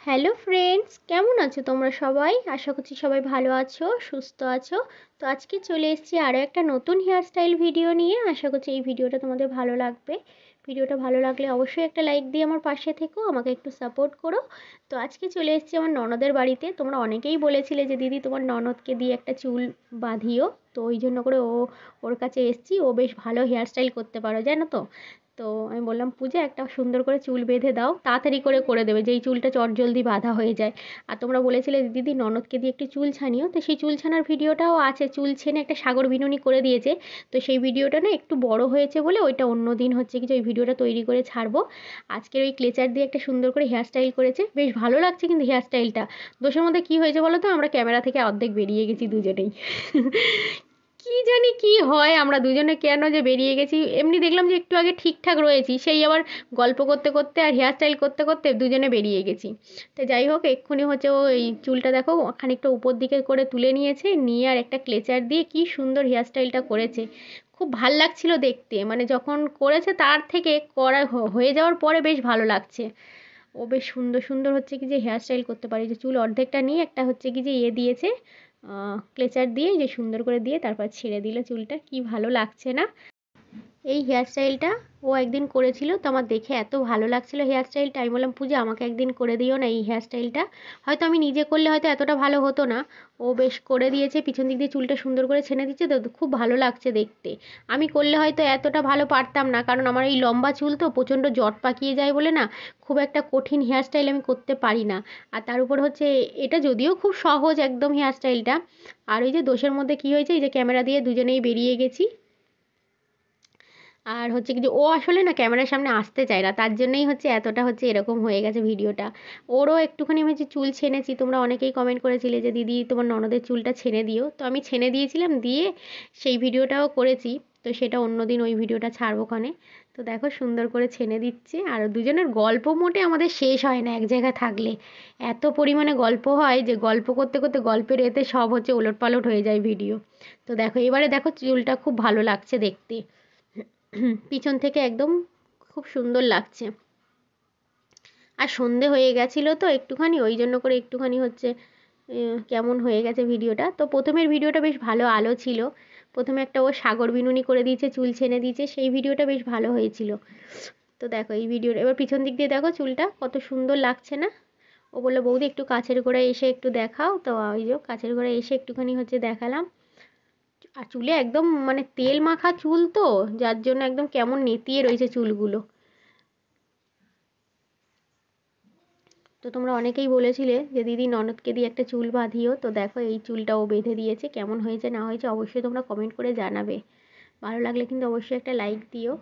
Hello friends, কেমন আছো তোমরা সবাই? আশা করছি সবাই ভালো আছো, সুস্থ আছো। তো আজকে চলে এসেছি আরও একটা নতুন হেয়ারস্টাইল ভিডিও নিয়ে। আশা করছি এই ভিডিওটা তোমাদের ভালো লাগবে। ভিডিওটা ভালো লাগলে অবশ্যই একটা লাইক দিয়ে আমার পাশে থেকো, আমাকে একটু সাপোর্ট করো। তো আজকে চলে এসেছি আমার ননদের বাড়িতে। তোমরা অনেকেই বলেছিলে যে দিদি তোমার ননদকে দিয়ে একটা চুল বাঁধিও, তো ওই জন্য করে ওর কাছে এসেছি। ও বেশ ভালো হেয়ারস্টাইল করতে পারো, জানো তো। তো আমি বললাম, পূজা একটা সুন্দর করে চুল বেঁধে দাও, তাড়াতাড়ি করে দেবে, যেই চুলটা চটজলদি বাঁধা হয়ে যায়। আর তোমরা বলেছিলে দিদি ননদকে দিয়ে একটু চুল ছানিও, তো সেই চুল ছানার ভিডিওটাও আছে। চুল ছেনে একটা সাগর বিনুনি করে দিয়েছে। তো সেই ভিডিওটা না একটু বড় হয়েছে বলে ওইটা অন্য দিন হচ্ছে কিছু ওই ভিডিওটা তৈরি করে ছাড়বো। আজকের ওই ক্লেচার দিয়ে একটা সুন্দর করে হেয়ারস্টাইল করেছে, বেশ ভালো লাগছে কিন্তু হেয়ারস্টাইলটা। দোষের মধ্যে কী হয়েছে বলো তো, আমরা ক্যামেরা থেকে অর্ধেক বেরিয়ে গেছি দুজনেই। কি জানি কি হয়, আমরা দুজনে কেন যে বেরিয়ে গেছি। এমনি দেখলাম যে একটু আগে ঠিকঠাক রয়েছি, সেই আবার গল্প করতে করতে আর হেয়ারস্টাইল করতে করতে দুজনে বেরিয়ে গেছি। তো যাই হোক, এক্ষুনি হচ্ছে ও এই চুলটা দেখো খানিকটা উপর দিকে করে তুলে নিয়েছে, নিয়ে আর একটা ক্লেচার দিয়ে কি সুন্দর হেয়ারস্টাইলটা করেছে। খুব ভাল লাগছিল দেখতে, মানে যখন করেছে তার থেকে করা হয়ে যাওয়ার পরে বেশ ভালো লাগছে। ও বেশ সুন্দর সুন্দর হচ্ছে কি যে হেয়ারস্টাইল করতে পারে, যে চুল অর্ধেকটা নিয়ে একটা হচ্ছে কি যে দিয়েছে, ক্লেচার দিয়ে যে সুন্দর করে দিয়ে তারপর ছেড়ে দিল চুলটা, কি ভালো লাগছে না। এই হেয়ারস্টাইলটা ও একদিন করেছিল, তো আমার দেখে এত ভালো লাগছিল হেয়ারস্টাইলটা, আমি বললাম পূজা আমাকে একদিন করে দিও না এই হেয়ারস্টাইলটা। হয়তো আমি নিজে করলে হয়তো এতটা ভালো হতো না, ও বেশ করে দিয়েছে, পিছন দিক দিয়ে চুলটা সুন্দর করে ছেনে দিচ্ছে, তো খুব ভালো লাগছে দেখতে। আমি করলে হয়তো এতটা ভালো পারতাম না, কারণ আমার এই লম্বা চুল তো প্রচণ্ড জট পাকিয়ে যায় বলে না, খুব একটা কঠিন হেয়ারস্টাইল আমি করতে পারি না। আর তার উপর হচ্ছে এটা যদিও খুব সহজ একদম হেয়ারস্টাইলটা। আর ওই যে দোষের মধ্যে কী হয়েছে, এই যে ক্যামেরা দিয়ে দুজনেই বেরিয়ে গেছি। আর হচ্ছে কি যে ও আসলে না ক্যামেরার সামনে আসতে চায় না, তার জন্যই হচ্ছে এতটা হচ্ছে এরকম হয়ে গেছে ভিডিওটা। ওরও একটুখানি আমি যে চুল ছেনেছি, তোমরা অনেকেই কমেন্ট করেছিলে যে দিদি তোমার ননদের চুলটা ছেনে দিও, তো আমি ছেনে দিয়েছিলাম, দিয়ে সেই ভিডিওটাও করেছি। তো সেটা অন্য দিন ওই ভিডিওটা ছাড়বো ক্ষণে। তো দেখো সুন্দর করে ছেনে দিচ্ছে, আর দুজনের গল্প মোটে আমাদের শেষ হয় না এক জায়গায় থাকলে। এত পরিমাণে গল্প হয় যে গল্প করতে করতে গল্পের এতে সব হচ্ছে ওলটপালট হয়ে যায় ভিডিও। তো দেখো এবারে দেখো চুলটা খুব ভালো লাগছে দেখতে, পিছন থেকে একদম খুব সুন্দর লাগছে। আর সন্ধে হয়ে গেছিলো তো একটুখানি, ওই জন্য করে একটুখানি হচ্ছে কেমন হয়ে গেছে ভিডিওটা। তো প্রথমের ভিডিওটা বেশ ভালো আলো ছিল, প্রথমে একটা ও সাগর বিনুনি করে দিয়েছে, চুল ছেনে দিয়েছে, সেই ভিডিওটা বেশ ভালো হয়েছিল। তো দেখো এই ভিডিওর এবার পিছন দিক দিয়ে দেখো চুলটা কত সুন্দর লাগছে না। ও বললো বৌদি একটু কাছের গোড়ায় এসে একটু দেখাও, তো ওই যে কাছের গোড়ায় এসে একটুখানি হচ্ছে দেখালাম। আর চুলে একদম মানে তেল মাখা চুল তো, যার জন্য একদম কেমন নেতিয়ে রয়েছে চুলগুলো। তো তোমরা অনেকেই বলেছিলে যে দিদি ননদকে দিয়ে একটা চুল বাঁধিও, তো দেখো এই চুলটা ও বেঁধে দিয়েছে, কেমন হয়েছে না হয়েছে অবশ্যই তোমরা কমেন্ট করে জানাবে। ভালো লাগলে কিন্তু অবশ্যই একটা লাইক দিও।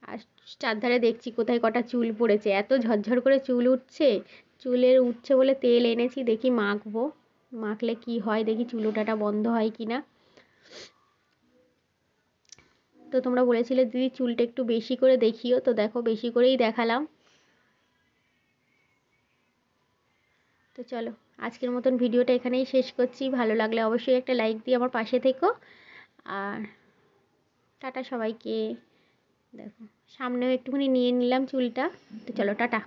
আর চারধারে দেখছি কোথায় কটা চুল পড়েছে, এত ঝরঝর করে চুল উঠছে। চুলের উঠছে বলে তেল এনেছি, দেখি মাখবো, মাখলে কি হয় দেখি চুল ওঠাটা বন্ধ হয় কি না। তো তোমরা বলেছিলে দিদি চুলটা একটু বেশি করে দেখিও, তো দেখো বেশি করেই দেখালাম। তো চলো আজকের মতন ভিডিওটা এখানেই শেষ করছি, ভালো লাগলে অবশ্যই একটা লাইক দিয়ে আমার পাশে থেকো। আর টাটা সবাইকে। দেখো সামনেও একটুখানি নিয়ে নিলাম চুলটা। তো চলো টাটা।